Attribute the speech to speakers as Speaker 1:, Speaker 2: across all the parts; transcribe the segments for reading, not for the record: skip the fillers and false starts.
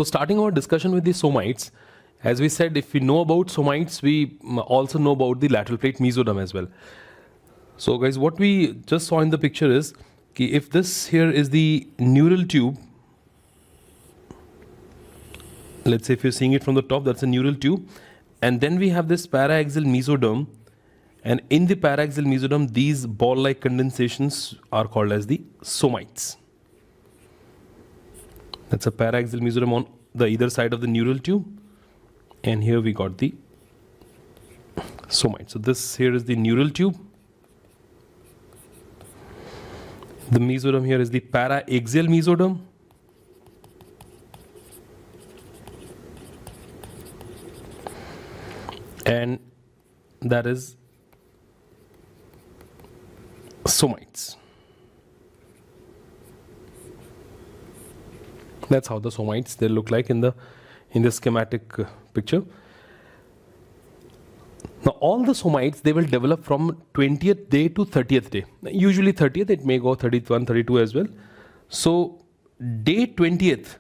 Speaker 1: So starting our discussion with the somites, as we said, if we know about somites, we also know about the lateral plate mesoderm as well. So guys, what we just saw in the picture is, if this here is the neural tube, let's say if you're seeing it from the top, that's a neural tube, and then we have this paraxial mesoderm, and in the paraxial mesoderm, these ball-like condensations are called as the somites. That's a paraxial mesoderm on the either side of the neural tube, and here we got the somite. So this here is the neural tube. The mesoderm here is the paraxial mesoderm. And that is somites. That's how the somites they look like in the schematic picture. Now all the somites, they will develop from 20th day to 30th day. Usually 30th, it may go 31, 32 as well. So day 20th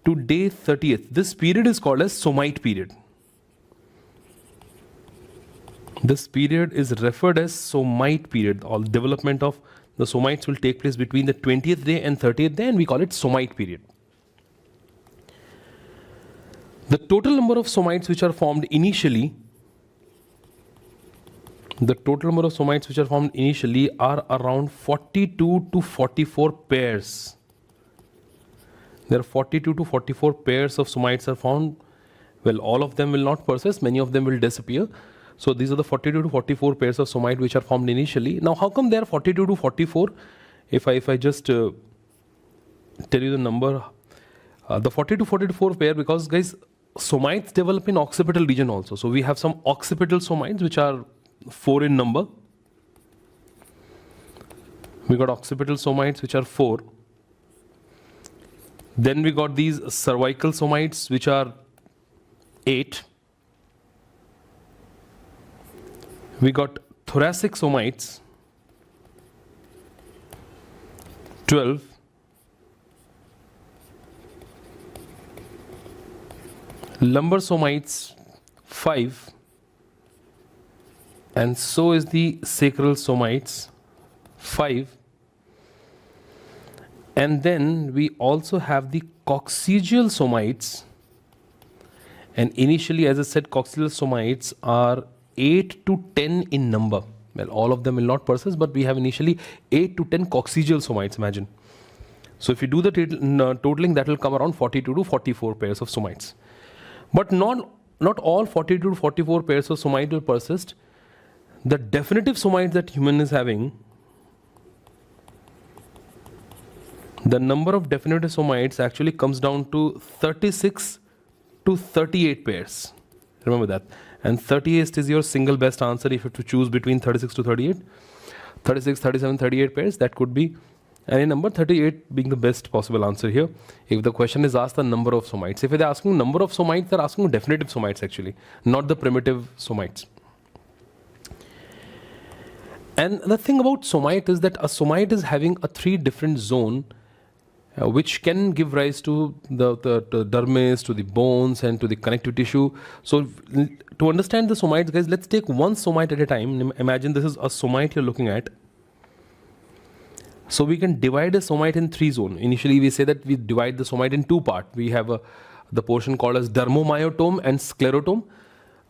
Speaker 1: to day 30th, this period is called as somite period. This period is referred as somite period. All development of the somites will take place between the 20th day and 30th day, and we call it somite period. The total number of somites which are formed initially, are around 42 to 44 pairs. There are 42 to 44 pairs of somites are found. Well, all of them will not persist, many of them will disappear. So these are the 42 to 44 pairs of somite which are formed initially. Now how come there are 42 to 44? If I just tell you the number, the 40 to 44 pair, because guys, somites develop in occipital region also. So we have some occipital somites which are 4 in number. We got occipital somites which are 4. Then we got these cervical somites which are 8. We got thoracic somites 12. Lumbar somites 5. And so is the sacral somites 5. And then we also have the coccygeal somites. And initially, as I said, coccygeal somites are 8 to 10 in number. Well, all of them will not persist, but we have initially 8 to 10 coccygeal somites, imagine. So if you do the totaling, that will come around 42 to 44 pairs of somites. But not all 42 to 44 pairs of somites will persist. The definitive somites that human is having, the number of definitive somites actually comes down to 36 to 38 pairs. Remember that. And 38 is your single best answer if you have to choose between 36 to 38. 36, 37, 38 pairs, that could be any number, 38 being the best possible answer here. If the question is asked the number of somites. If they're asking number of somites, they're asking definitive somites actually, not the primitive somites. And the thing about somite is that a somite is having a 3 different zone which can give rise to the dermis, to the bones, and to the connective tissue. So to understand the somites, guys, let's take one somite at a time. Imagine this is a somite you're looking at. So we can divide a somite in 3 zones. Initially, we say that we divide the somite in 2 parts. We have the portion called as dermomyotome and sclerotome.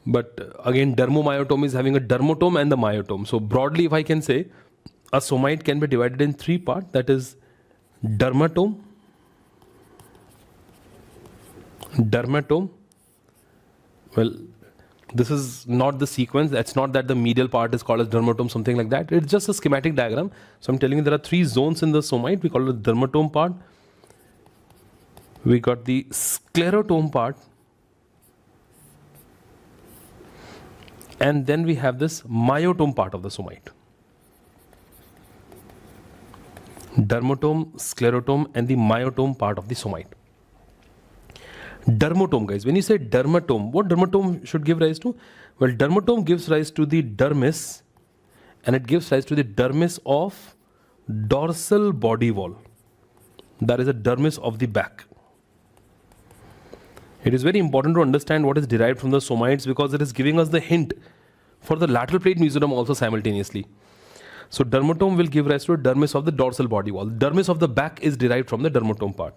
Speaker 1: But again, dermomyotome is having a dermatome and the myotome. So broadly, if I can say, a somite can be divided in 3 parts. That is dermatome. Well, this is not the sequence. That's not that the medial part is called as dermatome, something like that. It's just a schematic diagram. So I'm telling you there are 3 zones in the somite. We call it the dermatome part. We got the sclerotome part. And then we have this myotome part of the somite. Dermatome, sclerotome, and the myotome part of the somite. Dermatome, guys. When you say dermatome, what dermatome should give rise to? Well, dermatome gives rise to the dermis, and it gives rise to the dermis of dorsal body wall. That is a dermis of the back. It is very important to understand what is derived from the somites because it is giving us the hint for the lateral plate mesoderm also simultaneously. So dermatome will give rise to a dermis of the dorsal body wall. Dermis of the back is derived from the dermatome part.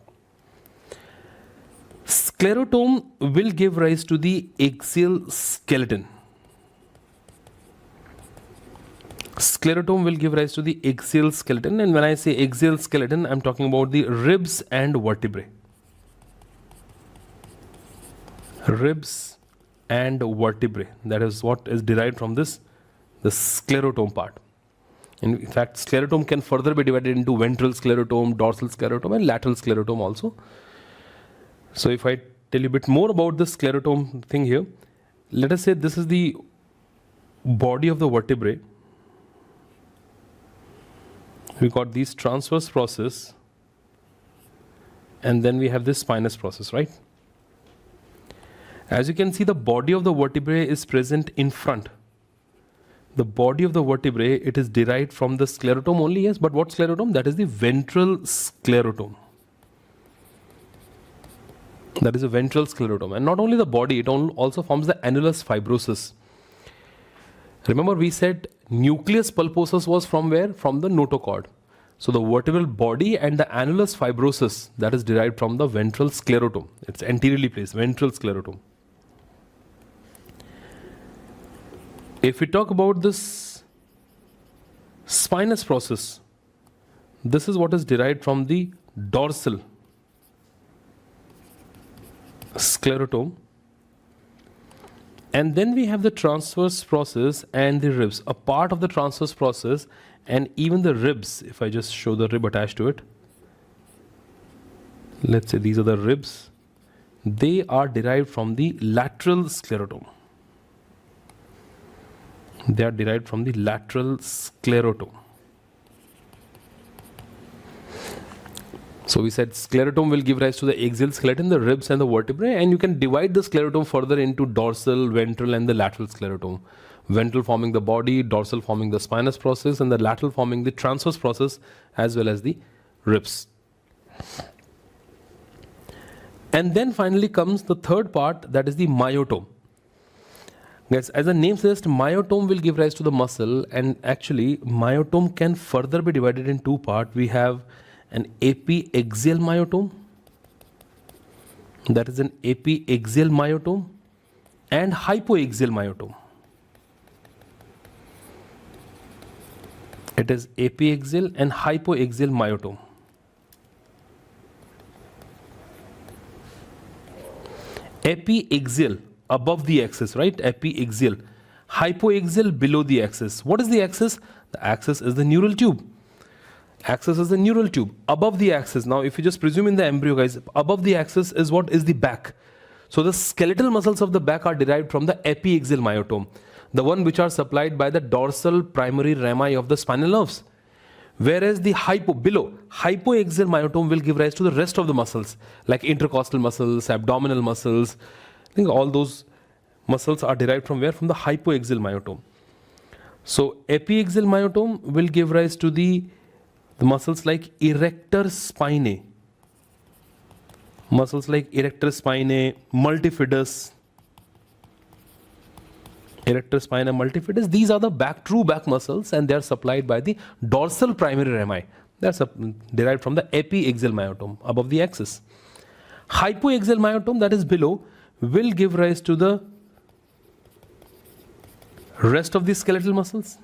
Speaker 1: Sclerotome will give rise to the axial skeleton. Sclerotome will give rise to the axial skeleton, and when I say axial skeleton, I'm talking about the ribs and vertebrae. Ribs and vertebrae. That is what is derived from this, the sclerotome part. And in fact, sclerotome can further be divided into ventral sclerotome, dorsal sclerotome, and lateral sclerotome also. So if I tell you a bit more about the sclerotome thing here, let us say this is the body of the vertebrae. We got these transverse process, and then we have this spinous process, right? As you can see, the body of the vertebrae is present in front. The body of the vertebrae, it is derived from the sclerotome only, yes, but what sclerotome? That is the ventral sclerotome. That is a ventral sclerotome. And not only the body, it also forms the annulus fibrosus. Remember we said nucleus pulposus was from where? From the notochord. So the vertebral body and the annulus fibrosus, that is derived from the ventral sclerotome. It's anteriorly placed, ventral sclerotome. If we talk about this spinous process, this is what is derived from the dorsal sclerotome. And then we have the transverse process and the ribs. A part of the transverse process and even the ribs, if I just show the rib attached to it. Let's say these are the ribs. They are derived from the lateral sclerotome. They are derived from the lateral sclerotome. So we said sclerotome will give rise to the axial skeleton, the ribs and the vertebrae, and you can divide the sclerotome further into dorsal, ventral and the lateral sclerotome. Ventral forming the body, dorsal forming the spinous process, and the lateral forming the transverse process as well as the ribs. And then finally comes the third part, that is the myotome. Yes, as the name suggests, myotome will give rise to the muscle, and actually myotome can further be divided in two parts. We have an epiaxial myotome, that is an epiaxial myotome, and hypoaxial myotome. It is epiaxial and hypoaxial myotome. Epiaxial, above the axis, right? Epiaxial. Hypoaxial, below the axis. What is the axis? The axis is the neural tube. Axis is the neural tube. Above the axis, now if you just presume in the embryo, guys, above the axis is what is the back. So the skeletal muscles of the back are derived from the epiaxial myotome, the one which are supplied by the dorsal primary rami of the spinal nerves. Whereas the hypoaxial myotome will give rise to the rest of the muscles, like intercostal muscles, abdominal muscles. I think all those muscles are derived from where? From the hypoaxial myotome. So epiaxial myotome will give rise to the muscles like erector spinae. Muscles like erector spinae, multifidus. Erector spinae, multifidus. These are the true back muscles, and they are supplied by the dorsal primary rami. They are derived from the epiaxial myotome above the axis. Hypoaxial myotome, that is below, will give rise to the rest of the skeletal muscles.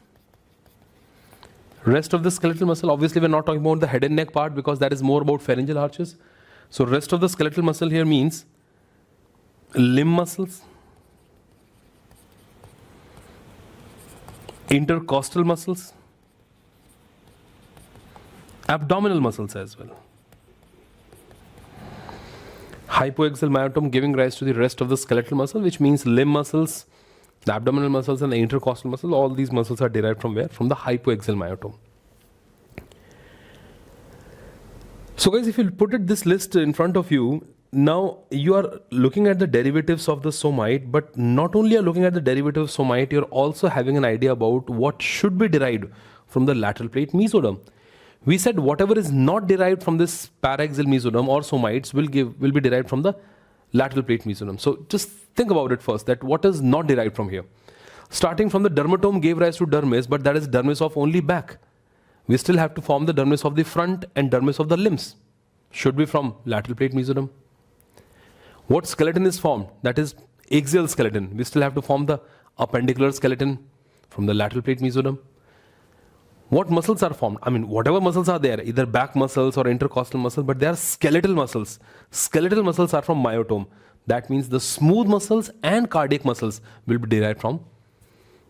Speaker 1: Rest of the skeletal muscle, obviously we're not talking about the head and neck part because that is more about pharyngeal arches. So rest of the skeletal muscle here means limb muscles, intercostal muscles, abdominal muscles as well. Hypoaxial myotome giving rise to the rest of the skeletal muscle, which means limb muscles, the abdominal muscles and the intercostal muscle. All these muscles are derived from where? From the hypoaxial myotome. So guys, if you put this list in front of you, now you are looking at the derivatives of the somite, but not only are looking at the derivative of somite, you're also having an idea about what should be derived from the lateral plate mesoderm. We said whatever is not derived from this paraxial mesoderm or somites will be derived from the lateral plate mesoderm. So just think about it first, that what is not derived from here. Starting from the dermatome gave rise to dermis, but that is dermis of only back. We still have to form the dermis of the front and dermis of the limbs. Should be from lateral plate mesoderm. What skeleton is formed? That is axial skeleton. We still have to form the appendicular skeleton from the lateral plate mesoderm. What muscles are formed? I mean, whatever muscles are there, either back muscles or intercostal muscles, but they are skeletal muscles. Skeletal muscles are from myotome. That means the smooth muscles and cardiac muscles will be derived from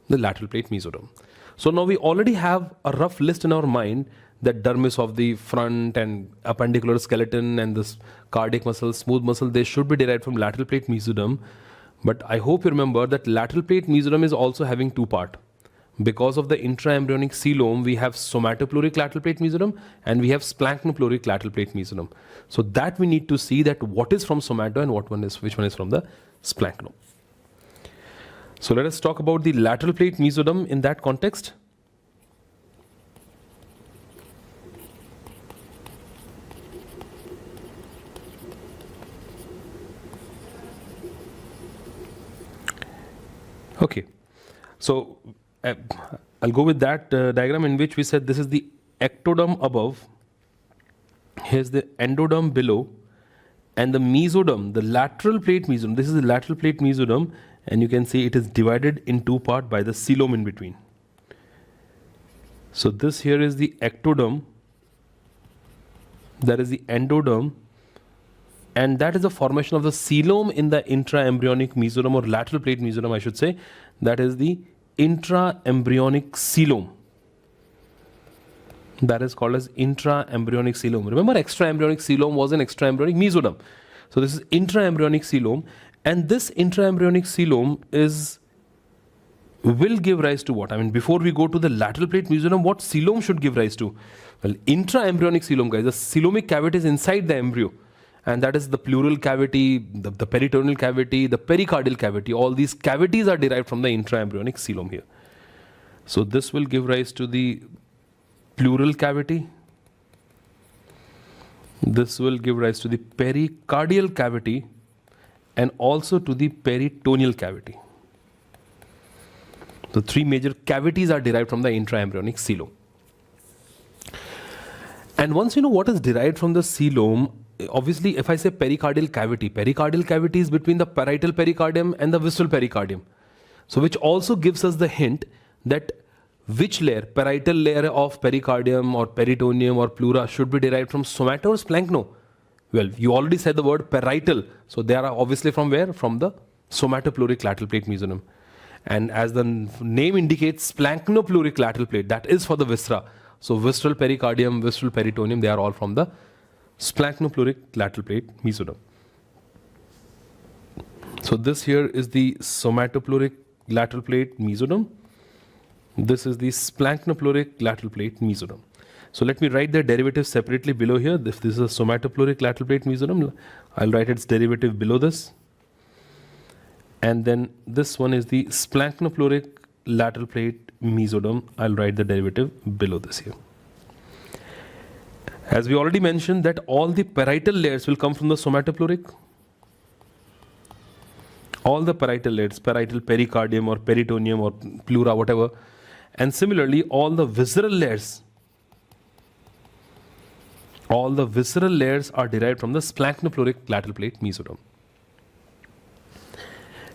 Speaker 1: the lateral plate mesoderm. So now we already have a rough list in our mind that dermis of the front and appendicular skeleton and this cardiac muscle, smooth muscle, they should be derived from lateral plate mesoderm. But I hope you remember that lateral plate mesoderm is also having two parts. Because of the intraembryonic coelom, we have somatopleuric lateral plate mesoderm and we have splanchnopleuric lateral plate mesoderm. So that we need to see that what is from somato and which one is from the splanchno. So let us talk about the lateral plate mesoderm in that context. Okay, so I'll go with that diagram in which we said this is the ectoderm above, here's the endoderm below, and the mesoderm, the lateral plate mesoderm, this is the lateral plate mesoderm, and you can see it is divided in two parts by the coelom in between. So this here is the ectoderm, that is the endoderm, and that is the formation of the coelom in the intraembryonic mesoderm, or lateral plate mesoderm I should say. That is the intraembryonic coelom. That is called as intraembryonic coelom. Remember, extraembryonic coelom was an extraembryonic mesoderm. So this is intraembryonic coelom, and this intraembryonic coelom will give rise to what? I mean, before we go to the lateral plate mesoderm, what coelom should give rise to? Well, intraembryonic coelom, guys, the coelomic cavity is inside the embryo. And that is the pleural cavity, the peritoneal cavity, the pericardial cavity. All these cavities are derived from the intraembryonic coelom here. So this will give rise to the pleural cavity. This will give rise to the pericardial cavity and also to the peritoneal cavity. The three major cavities are derived from the intraembryonic coelom. And once you know what is derived from the coelom, obviously, if I say pericardial cavity is between the parietal pericardium and the visceral pericardium. So which also gives us the hint that which layer, parietal layer of pericardium or peritoneum or pleura should be derived from somato or splanchno. Well, you already said the word parietal. So they are obviously from where? From the somatopleuric lateral plate mesoderm. And as the name indicates, splanchnopleuric lateral plate, that is for the viscera. So visceral pericardium, visceral peritoneum, they are all from the splanchnopleuric lateral plate mesoderm. So this here is the somatopleuric lateral plate mesoderm. This is the splanchnopleuric lateral plate mesoderm. So let me write the derivative separately below here. If this is a somatopleuric lateral plate mesoderm, I'll write its derivative below this. And then this one is the splanchnopleuric lateral plate mesoderm. I'll write the derivative below this here. As we already mentioned that all the parietal layers will come from the somatopleuric. All the parietal layers, parietal pericardium or peritoneum or pleura, whatever. And similarly, all the visceral layers are derived from the splanchnopleuric lateral plate mesoderm.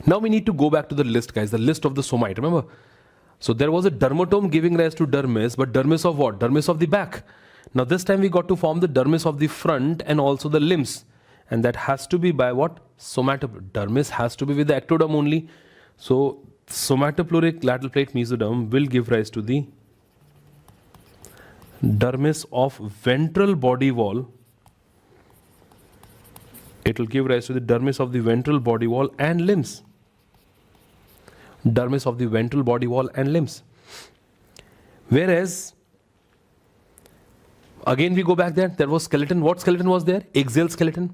Speaker 1: Now we need to go back to the list, guys, the list of the somite. Remember? So there was a dermatome giving rise to dermis, but dermis of what? Dermis of the back. Now this time we got to form the dermis of the front and also the limbs. And that has to be by what? Dermis has to be with the ectoderm only. So somatopleuric lateral plate mesoderm will give rise to the dermis of ventral body wall. It will give rise to the dermis of the ventral body wall and limbs. Dermis of the ventral body wall and limbs. Whereas again we go back there was skeleton. What skeleton was there? Axial skeleton.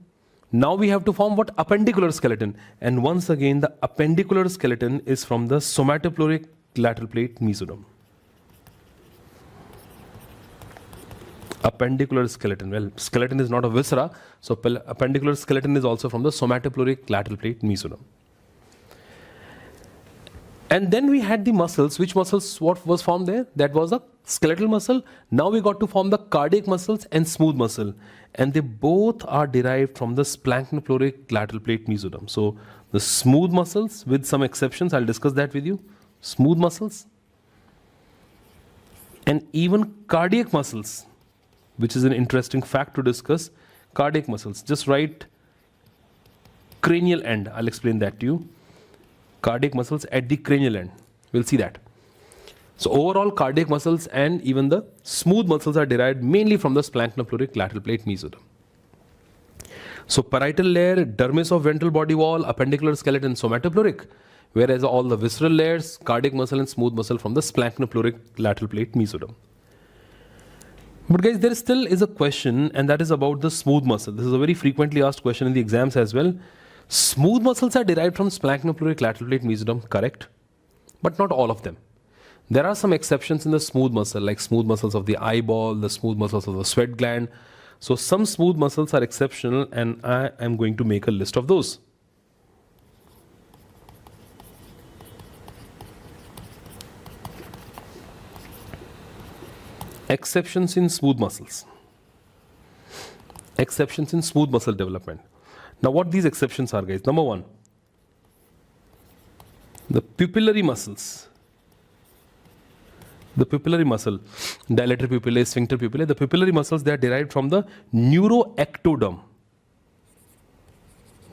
Speaker 1: Now we have to form what? Appendicular skeleton. And once again the appendicular skeleton is from the somatopleuric lateral plate mesoderm. Appendicular skeleton. Well, skeleton is not a viscera, so appendicular skeleton is also from the somatopleuric lateral plate mesoderm. And then we had the muscles. Which muscles, what was formed there? That was a skeletal muscle. Now we got to form the cardiac muscles and smooth muscle. And they both are derived from the splanchnoploric lateral plate mesoderm. So the smooth muscles, with some exceptions, I'll discuss that with you. Smooth muscles. And even cardiac muscles, which is an interesting fact to discuss. Cardiac muscles. Just write cranial end. I'll explain that to you. Cardiac muscles at the cranial end. We'll see that. So overall, cardiac muscles and even the smooth muscles are derived mainly from the splanchnoploric lateral plate mesoderm. So parietal layer, dermis of ventral body wall, appendicular skeleton, somatopleuric, whereas all the visceral layers, cardiac muscle and smooth muscle from the splanchnoploric lateral plate mesoderm. But guys, there still is a question, and that is about the smooth muscle. This is a very frequently asked question in the exams as well. Smooth muscles are derived from splanchnoploric lateral plate mesoderm, correct? But not all of them. There are some exceptions in the smooth muscle, like smooth muscles of the eyeball, the smooth muscles of the sweat gland. So some smooth muscles are exceptional, and I am going to make a list of those. Exceptions in smooth muscles. Exceptions in smooth muscle development. Now what these exceptions are, guys? Number one, the pupillary muscles. The pupillary muscle, dilator pupillae, sphincter pupillae, the pupillary muscles, they are derived from the neuroectoderm.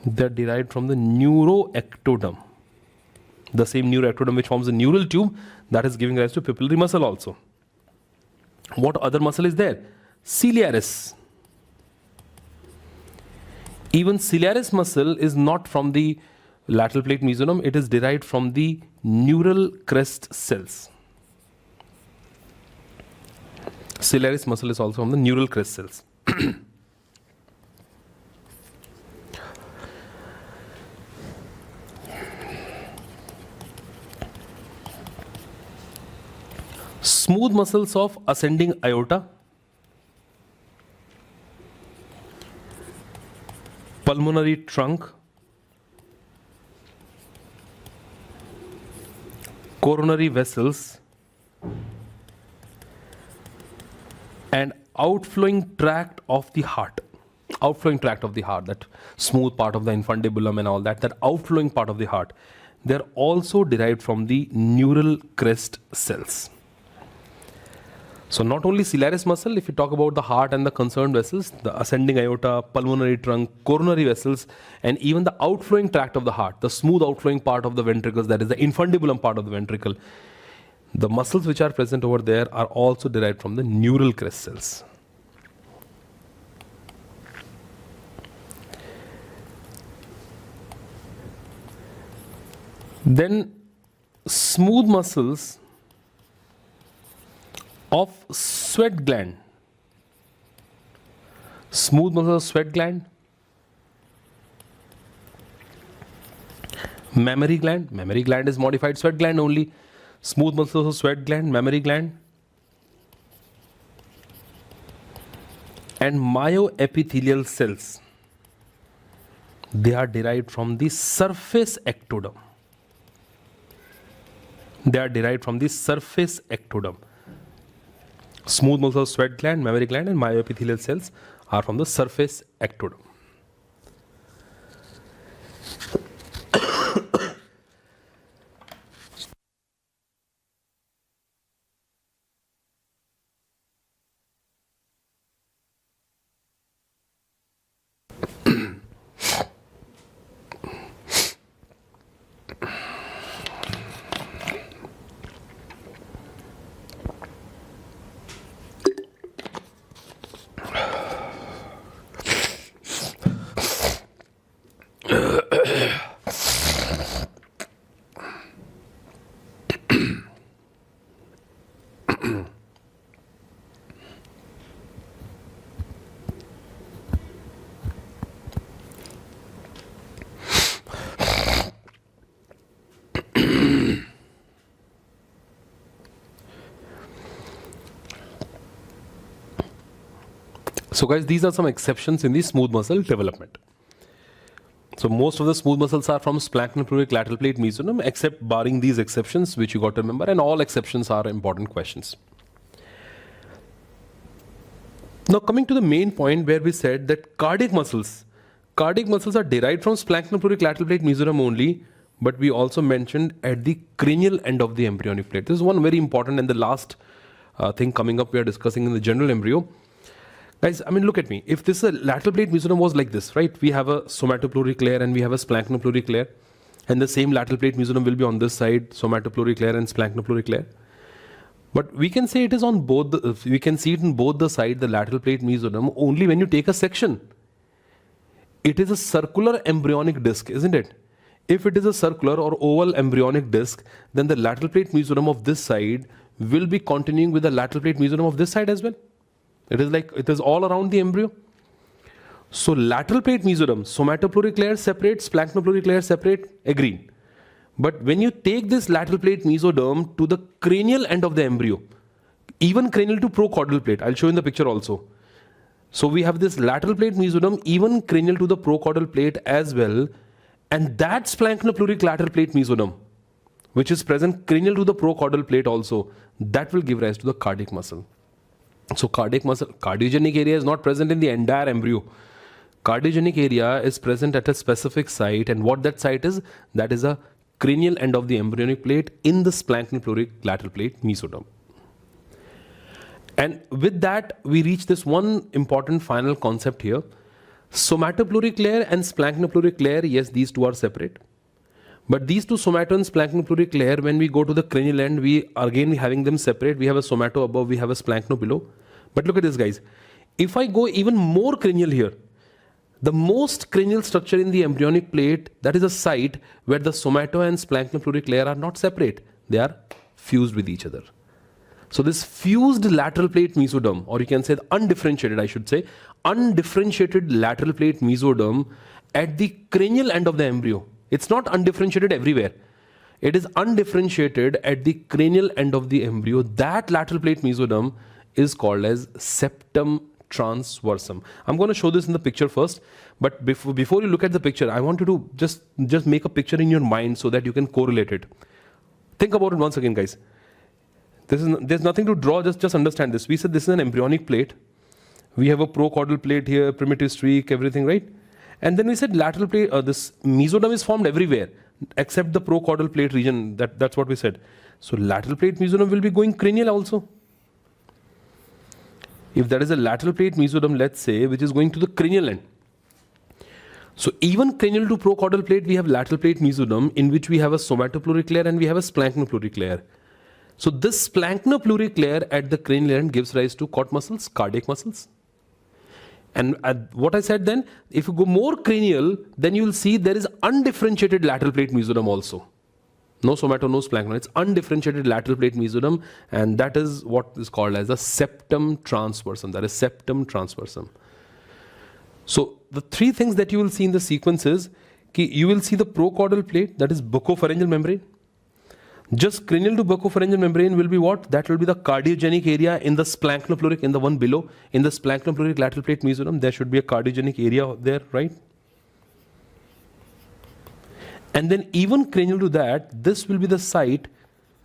Speaker 1: They are derived from the neuroectoderm. The same neuroectoderm which forms the neural tube, that is giving rise to pupillary muscle also. What other muscle is there? Ciliaris. Even ciliaris muscle is not from the lateral plate mesoderm, it is derived from the neural crest cells. Ciliaris muscle is also from the neural crest cells. Smooth muscles of ascending aorta, pulmonary trunk, coronary vessels, and outflowing tract of the heart. Outflowing tract of the heart, that smooth part of the infundibulum and all that, that outflowing part of the heart, they're also derived from the neural crest cells. So not only ciliaris muscle, if you talk about the heart and the concerned vessels, the ascending aorta, pulmonary trunk, coronary vessels, and even the outflowing tract of the heart, the smooth outflowing part of the ventricles, that is the infundibulum part of the ventricle, the muscles which are present over there are also derived from the neural crest cells. Then smooth muscles of sweat gland. Smooth muscle of sweat gland. Mammary gland. Mammary gland is modified sweat gland only. Smooth muscles of sweat gland, mammary gland. And myoepithelial cells. They are derived from the surface ectoderm. They are derived from the surface ectoderm. Smooth muscle of sweat gland, mammary gland, and myoepithelial cells are from the surface ectoderm. So guys, these are some exceptions in the smooth muscle development. So most of the smooth muscles are from splanchnopluric lateral plate mesoderm, except barring these exceptions, which you got to remember, and all exceptions are important questions. Now coming to the main point where we said that cardiac muscles are derived from splanchnopluric lateral plate mesoderm only, but we also mentioned at the cranial end of the embryonic plate. This is one very important and the last thing coming up we are discussing in the general embryo. Guys, I mean, look at me. If this lateral plate mesoderm was like this, right? We have a somatopluric layer and we have a splanchnopluric layer. And the same lateral plate mesoderm will be on this side, somatopluric layer and splanchnopluric layer. But we can say it is on both, we can see it in both the side, the lateral plate mesoderm, only when you take a section. It is a circular embryonic disc, isn't it? If it is a circular or oval embryonic disc, then the lateral plate mesoderm of this side will be continuing with the lateral plate mesoderm of this side as well. It is like, it is all around the embryo. So lateral plate mesoderm, somatopluric layer separate, splanchnopluric layer separate, agreed. But when you take this lateral plate mesoderm to the cranial end of the embryo, even cranial to procaudal plate, I'll show you in the picture also. So we have this lateral plate mesoderm, even cranial to the procaudal plate as well. And that splanchnopluric lateral plate mesoderm, which is present cranial to the procaudal plate also, that will give rise to the cardiac muscle. So cardiac muscle, cardiogenic area is not present in the entire embryo. Cardiogenic area is present at a specific site, and what that site is, that is a cranial end of the embryonic plate in the splanchnopluric lateral plate mesoderm. And with that, we reach this one important final concept here. Somatopluric layer and splanchnopluric layer, yes, these two are separate. But these two somato and splanchnopluric layer, when we go to the cranial end, we are again having them separate. We have a somato above, we have a splanchno below. But look at this, guys. If I go even more cranial here, the most cranial structure in the embryonic plate, that is a site where the somato and splanchnopluric layer are not separate. They are fused with each other. So this fused lateral plate mesoderm, or you can say the undifferentiated, I should say, undifferentiated lateral plate mesoderm at the cranial end of the embryo. It's not undifferentiated everywhere. It is undifferentiated at the cranial end of the embryo. That lateral plate mesoderm is called as septum transversum. I'm going to show this in the picture first, but before you look at the picture, I want you to just make a picture in your mind so that you can correlate it. Think about it once again, guys. There's nothing to draw, just understand this. We said this is an embryonic plate. We have a procaudal plate here, primitive streak, everything, right? And then we said lateral plate, this mesoderm is formed everywhere except the procaudal plate region. That's what we said. So lateral plate mesoderm will be going cranial also. If there is a lateral plate mesoderm, let's say, which is going to the cranial end. So even cranial to procaudal plate, we have lateral plate mesoderm in which we have a somatopluric layer and we have a splanchnopluric layer. So this splanchnopluric layer at the cranial end gives rise to what muscles? Cardiac muscles. And what I said then, if you go more cranial, then you will see there is undifferentiated lateral plate mesoderm also. No somato, no splanchno. It's undifferentiated lateral plate mesoderm, and that is what is called as a septum transversum. That is septum transversum. So the three things that you will see in the sequence is, you will see the procaudal plate, that is buccopharyngeal membrane. Just cranial to buccopharyngeal membrane will be what? That will be the cardiogenic area in the splanchnopluric, in the one below, in the splanchnopluric lateral plate mesoderm. There should be a cardiogenic area there, right? And then even cranial to that, this will be the site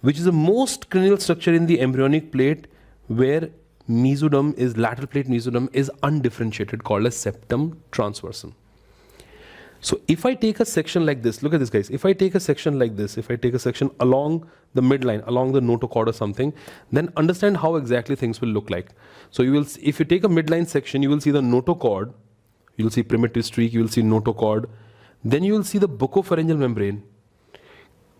Speaker 1: which is the most cranial structure in the embryonic plate where mesoderm is, lateral plate mesoderm is undifferentiated, called as septum transversum. So if I take a section like this, look at this, guys. If I take a section like this, if I take a section along the midline, along the notochord or something, then understand how exactly things will look like. So you will, if you take a midline section, you will see the notochord, you will see primitive streak, you will see notochord, then you will see the buccopharyngeal membrane.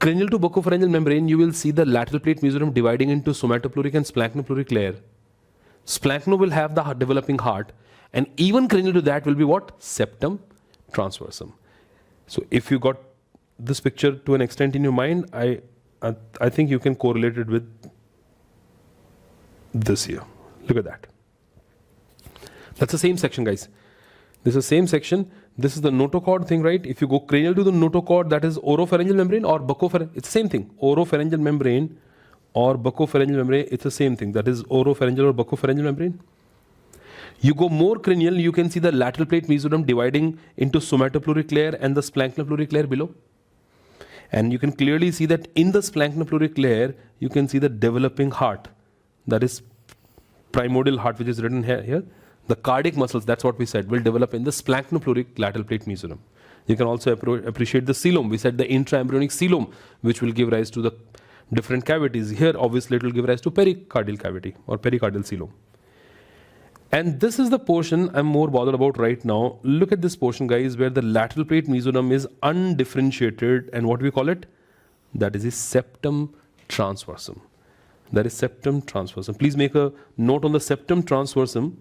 Speaker 1: Cranial to buccopharyngeal membrane, you will see the lateral plate mesoderm dividing into somatopluric and splanchnopluric layer. Splanchno will have the developing heart, and even cranial to that will be what? Septum transversum. So if you got this picture to an extent in your mind, I think you can correlate it with this here. Look at that. That's the same section, guys. This is the same section. This is the notochord thing, right? If you go cranial to the notochord, that is oropharyngeal membrane or buccopharyngeal. It's the same thing. Oropharyngeal membrane or buccopharyngeal membrane, it's the same thing. That is oropharyngeal or buccopharyngeal membrane. You go more cranial, you can see the lateral plate mesoderm dividing into somatopleuric layer and the splanchnopleuric layer below. And you can clearly see that in the splanchnopleuric layer, you can see the developing heart. That is primordial heart, which is written here. The cardiac muscles, that's what we said, will develop in the splanchnopleuric lateral plate mesoderm. You can also appreciate the coelom. We said the intraembryonic coelom, which will give rise to the different cavities. Here, obviously, it will give rise to pericardial cavity or pericardial coelom. And this is the portion I'm more bothered about right now. Look at this portion, guys, where the lateral plate mesoderm is undifferentiated. And what we call it? That is the septum transversum. That is septum transversum. Please make a note on the septum transversum.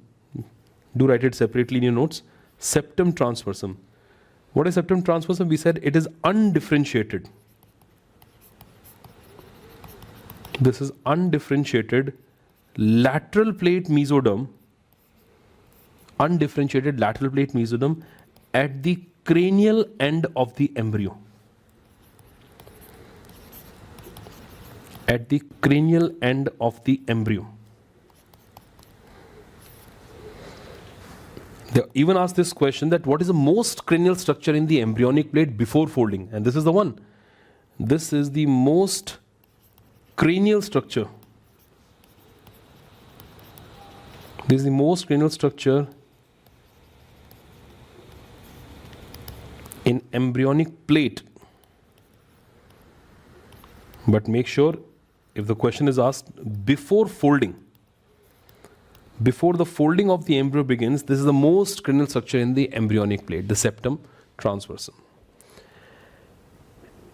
Speaker 1: Do write it separately in your notes. Septum transversum. What is septum transversum? We said it is undifferentiated. This is undifferentiated lateral plate mesoderm. Undifferentiated lateral plate mesoderm at the cranial end of the embryo. At the cranial end of the embryo. They even asked this question that what is the most cranial structure in the embryonic plate before folding? And this is the one. This is the most cranial structure. This is the most cranial structure in embryonic plate. But make sure if the question is asked before folding, before the folding of the embryo begins, this is the most cranial structure in the embryonic plate, the septum transversum.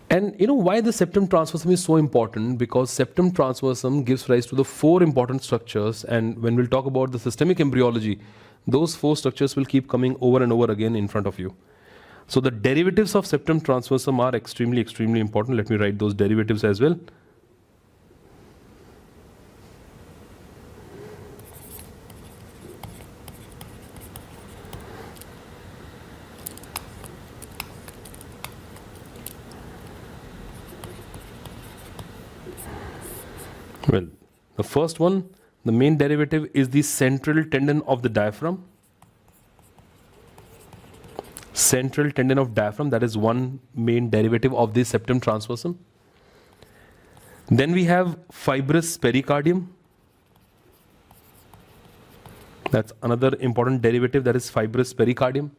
Speaker 1: And you know why the septum transversum is so important? Because septum transversum gives rise to the 4 important structures, and when we'll talk about the systemic embryology, those 4 structures will keep coming over and over again in front of you. So the derivatives of septum transversum are extremely, extremely important. Let me write those derivatives as well. Well, the first one, the main derivative is the central tendon of the diaphragm. Central tendon of diaphragm, that is one main derivative of the septum transversum. Then we have fibrous pericardium. That's another important derivative, that is fibrous pericardium.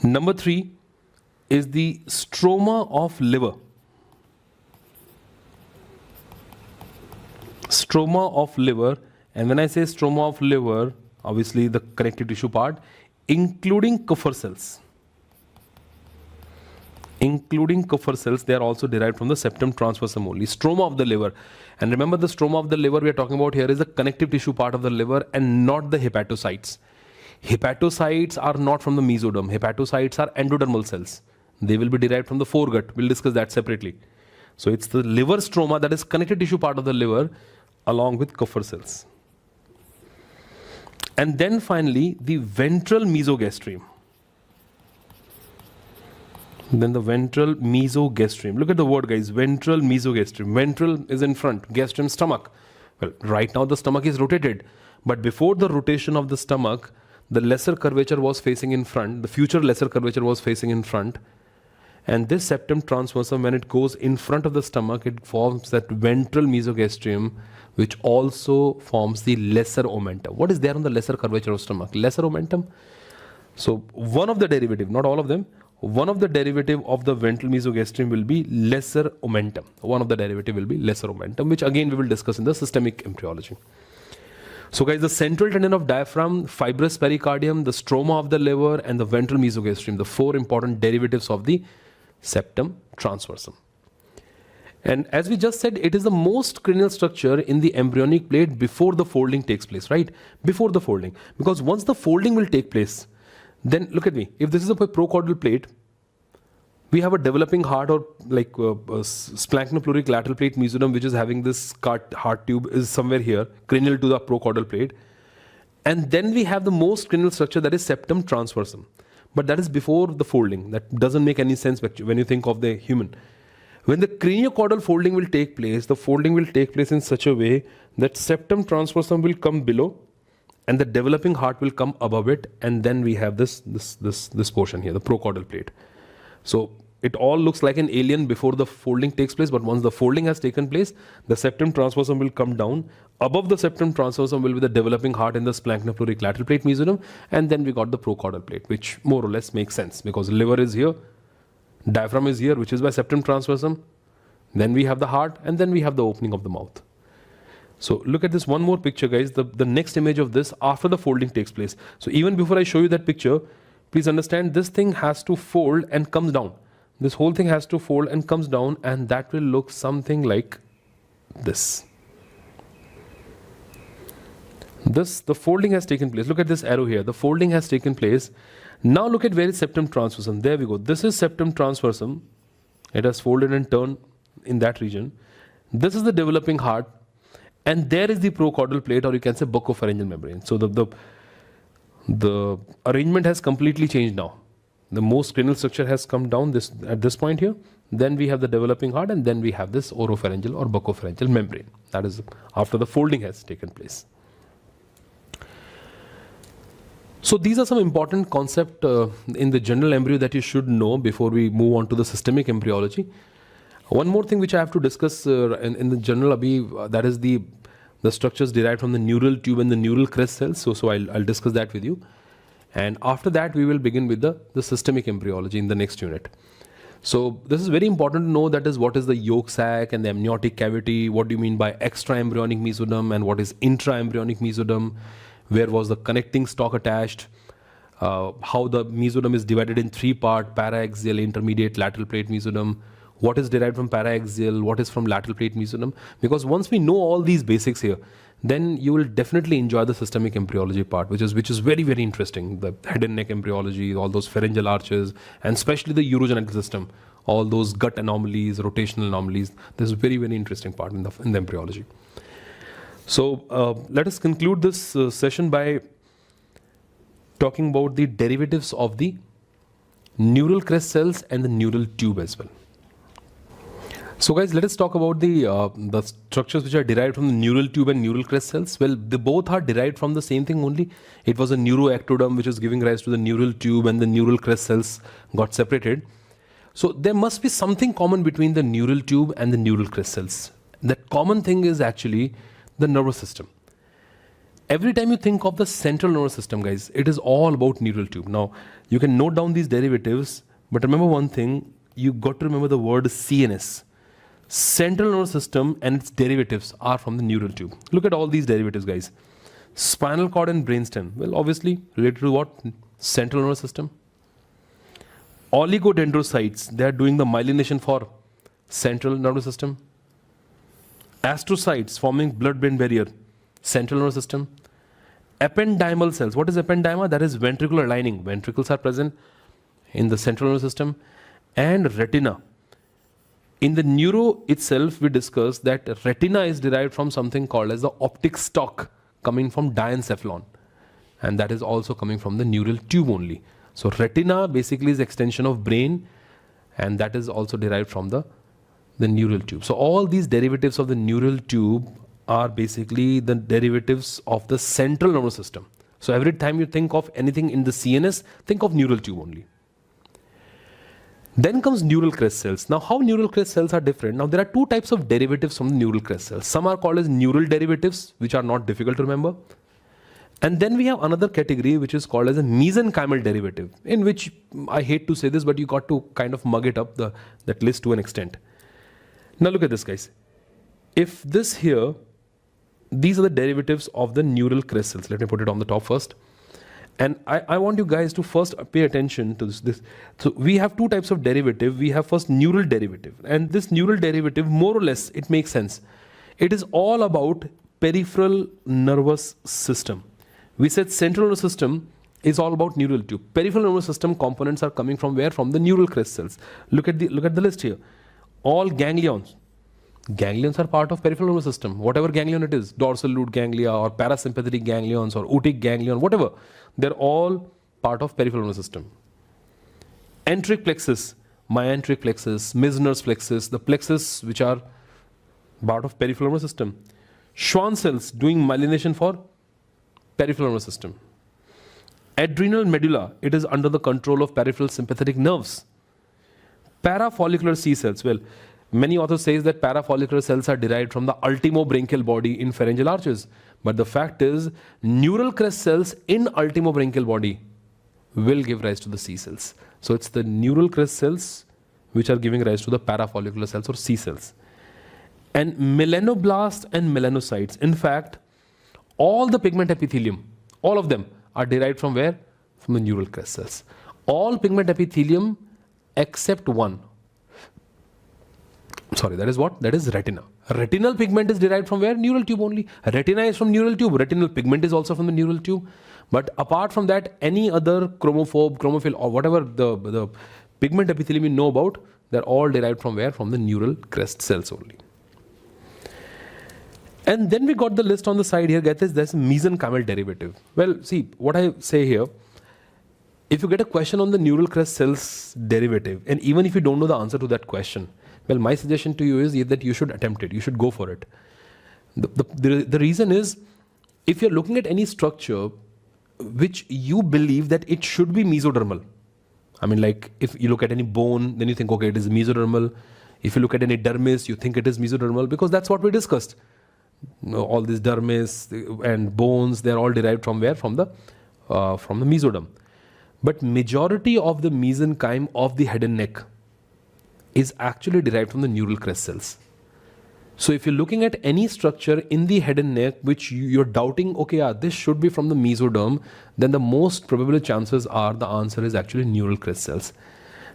Speaker 1: Number 3 is the stroma of liver. Stroma of liver, and when I say stroma of liver, obviously the connective tissue part, including Kupffer cells. Including Kupffer cells, they are also derived from the septum transversum only. Stroma of the liver. And remember, the stroma of the liver we are talking about here is the connective tissue part of the liver and not the hepatocytes. Hepatocytes are not from the mesoderm. Hepatocytes are endodermal cells. They will be derived from the foregut. We'll discuss that separately. So it's the liver stroma, that is connective tissue part of the liver, along with Kupffer cells. And then finally, the ventral mesogastrium. Then the ventral mesogastrium. Look at the word, guys. Ventral mesogastrium. Ventral is in front. Gastrium, stomach. Well, right now the stomach is rotated. But before the rotation of the stomach, the lesser curvature was facing in front. The future lesser curvature was facing in front. And this septum transversum, when it goes in front of the stomach, it forms that ventral mesogastrium, which also forms the lesser omentum. What is there on the lesser curvature of stomach? Lesser omentum. So one of the derivative, not all of them, one of the derivative of the ventral mesogastrium will be lesser omentum. One of the derivative will be lesser omentum, which again we will discuss in the systemic embryology. So guys, the central tendon of diaphragm, fibrous pericardium, the stroma of the liver, and the ventral mesogastrium, the 4 important derivatives of the septum transversum. And as we just said, it is the most cranial structure in the embryonic plate before the folding takes place, right? Before the folding. Because once the folding will take place, then look at me. If this is a procaudal plate, we have a developing heart, or like splanchnopleuric lateral plate mesoderm, which is having this heart tube is somewhere here, cranial to the procaudal plate. And then we have the most cranial structure, that is septum transversum. But that is before the folding. That doesn't make any sense when you think of the human. When the craniocaudal folding will take place, the folding will take place in such a way that septum transversum will come below and the developing heart will come above it, and then we have this portion here, the procaudal plate. So it all looks like an alien before the folding takes place, but once the folding has taken place, the septum transversum will come down. Above the septum transversum will be the developing heart in the splanchnopleuric lateral plate mesoderm, and then we got the procaudal plate, which more or less makes sense because liver is here, diaphragm is here, which is by septum transversum. Then we have the heart, and then we have the opening of the mouth. So look at this one more picture, guys. The next image of this after the folding takes place. So even before I show you that picture, please understand this thing has to fold and comes down. This whole thing has to fold and comes down, and that will look something like this. The folding has taken place. Look at this arrow here. The folding has taken place. Now look at where is septum transversum. There we go. This is septum transversum. It has folded and turned in that region. This is the developing heart. And there is the procaudal plate, or you can say buccopharyngeal membrane. So the arrangement has completely changed now. The most cranial structure has come down at this point here. Then we have the developing heart, and then we have this oropharyngeal or buccopharyngeal membrane. That is after the folding has taken place. So these are some important concepts in the general embryo that you should know before we move on to the systemic embryology. One more thing which I have to discuss in the general abhi, that is the structures derived from the neural tube and the neural crest cells. So I'll discuss that with you. And after that, we will begin with the systemic embryology in the next unit. So this is very important to know, that is what is the yolk sac and the amniotic cavity, what do you mean by extraembryonic mesoderm, and what is intraembryonic mesoderm, where was the connecting stalk attached, how the mesoderm is divided in three parts, paraaxial, intermediate, lateral plate mesoderm, what is derived from paraaxial, what is from lateral plate mesoderm. Because once we know all these basics here, then you will definitely enjoy the systemic embryology part, which is very, very interesting. The head and neck embryology, all those pharyngeal arches, and especially the urogenital system, all those gut anomalies, rotational anomalies. This is a very, very interesting part in the embryology. So let us conclude this session by talking about the derivatives of the neural crest cells and the neural tube as well. So guys, let us talk about the structures which are derived from the neural tube and neural crest cells. Well, they both are derived from the same thing only. It was a neuroectoderm which is giving rise to the neural tube, and the neural crest cells got separated. So there must be something common between the neural tube and the neural crest cells. That common thing is actually the nervous system. Every time you think of the central nervous system, guys, it is all about neural tube. Now, you can note down these derivatives, but remember one thing, you got to remember the word CNS. Central nervous system and its derivatives are from the neural tube. Look at all these derivatives, guys. Spinal cord and brainstem. Well, obviously related to what? Central nervous system. Oligodendrocytes, they are doing the myelination for central nervous system. Astrocytes forming blood-brain barrier, central nervous system. Ependymal cells. What is ependyma? That is ventricular lining. Ventricles are present in the central nervous system. And retina. In the neuro itself, we discussed that retina is derived from something called as the optic stalk, coming from diencephalon. And that is also coming from the neural tube only. So retina basically is extension of brain, and that is also derived from the neural tube. So all these derivatives of the neural tube are basically the derivatives of the central nervous system. So every time you think of anything in the CNS, think of neural tube only. Then comes neural crest cells. Now, how neural crest cells are different? Now, there are two types of derivatives from the neural crest cells. Some are called as neural derivatives, which are not difficult to remember. And then we have another category, which is called as a mesenchymal derivative, in which, I hate to say this, but you got to kind of mug it up, that list to an extent. Now, look at this, guys. If this here, these are the derivatives of the neural crest cells. Let me put it on the top first. And I want you guys to first pay attention to this. So we have two types of derivative. We have first neural derivative. And this neural derivative, more or less, it makes sense. It is all about peripheral nervous system. We said central nervous system is all about neural tube. Peripheral nervous system components are coming from where? From the neural crest cells. Look at the list here. All ganglions. Ganglions are part of peripheral nervous system. Whatever ganglion it is, dorsal root ganglia or parasympathetic ganglions or otic ganglion, whatever. They're all part of peripheral nervous system. Enteric plexus, myenteric plexus, Meissner's plexus, the plexus which are part of peripheral nervous system. Schwann cells doing myelination for peripheral nervous system. Adrenal medulla, it is under the control of peripheral sympathetic nerves. Parafollicular C cells, well, many authors say that parafollicular cells are derived from the ultimobranchial body in pharyngeal arches. But the fact is, neural crest cells in ultimobranchial body will give rise to the C cells. So it's the neural crest cells which are giving rise to the parafollicular cells or C cells. And melanoblast and melanocytes, in fact, all the pigment epithelium, all of them are derived from where? From the neural crest cells. All pigment epithelium except one. Sorry, that is what? That is retina. Retinal pigment is derived from where? Neural tube only. Retina is from neural tube. Retinal pigment is also from the neural tube. But apart from that, any other chromophobe, chromophil, or whatever the pigment epithelium you know about, they're all derived from where? From the neural crest cells only. And then we got the list on the side here. Get this, there's a mesenchymal derivative. Well, see, what I say here, if you get a question on the neural crest cells derivative, and even if you don't know the answer to that question, well, my suggestion to you is that you should attempt it. You should go for it. The reason is, if you're looking at any structure which you believe that it should be mesodermal, I mean, like if you look at any bone, then you think, okay, it is mesodermal. If you look at any dermis, you think it is mesodermal, because that's what we discussed. All these dermis and bones, they're all derived from where? From the mesoderm. But majority of the mesenchyme of the head and neck is actually derived from the neural crest cells. So if you're looking at any structure in the head and neck which you're doubting, okay, yeah, this should be from the mesoderm, then the most probable chances are the answer is actually neural crest cells.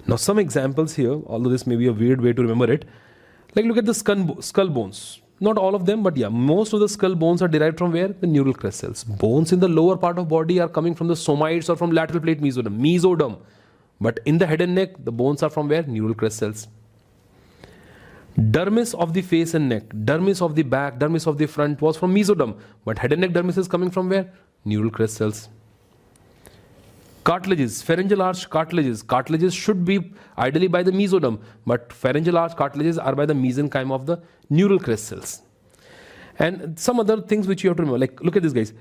Speaker 1: Now some examples here, although this may be a weird way to remember it, like look at the skull bones. Not all of them, but yeah, most of the skull bones are derived from where? The neural crest cells. Bones in the lower part of body are coming from the somites or from lateral plate mesoderm. But in the head and neck, the bones are from where? Neural crest cells. Dermis of the face and neck, dermis of the back, dermis of the front was from mesoderm. But head and neck dermis is coming from where? Neural crest cells. Cartilages, pharyngeal arch cartilages. Cartilages should be ideally by the mesoderm, but pharyngeal arch cartilages are by the mesenchyme of the neural crest cells. And some other things which you have to remember, like look at this, guys.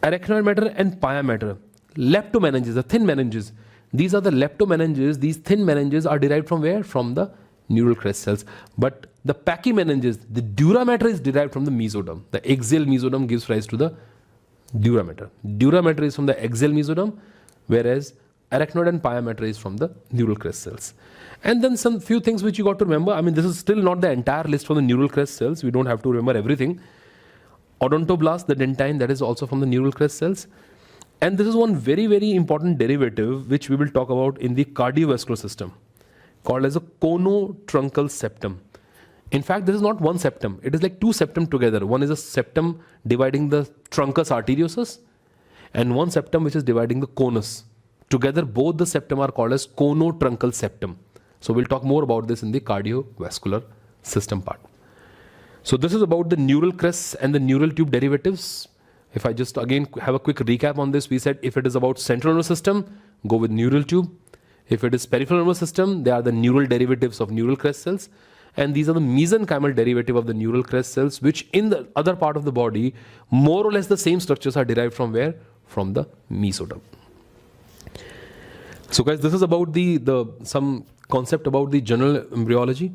Speaker 1: Arachnoid matter and pia matter. Leptomeninges, the thin meninges. These are the leptomeninges. These thin meninges are derived from where? From the neural crest cells. But the pachymeninges, the dura mater is derived from the mesoderm. The axial mesoderm gives rise to the dura mater. Dura mater is from the axial mesoderm, whereas arachnoid and pia mater is from the neural crest cells. And then some few things which you got to remember. I mean, this is still not the entire list from the neural crest cells. We don't have to remember everything. Odontoblast, the dentine, that is also from the neural crest cells. And this is one very, very important derivative which we will talk about in the cardiovascular system, called as a conotruncal septum. In fact, this is not one septum. It is like two septum together. One is a septum dividing the truncus arteriosus, and one septum which is dividing the conus. Together, both the septum are called as conotruncal septum. So we'll talk more about this in the cardiovascular system part. So this is about the neural crests and the neural tube derivatives. If I just again have a quick recap on this, we said if it is about central nervous system, go with neural tube. If it is peripheral nervous system, they are the neural derivatives of neural crest cells. And these are the mesenchymal derivative of the neural crest cells, which in the other part of the body, more or less the same structures are derived from where? From the mesoderm. So guys, this is about some concept about the general embryology.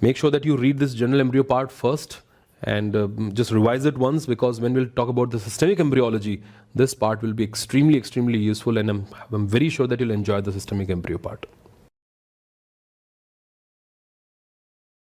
Speaker 1: Make sure that you read this general embryo part first and just revise it once, because when we'll talk about the systemic embryology, this part will be extremely, extremely useful, and I'm very sure that you'll enjoy the systemic embryo part.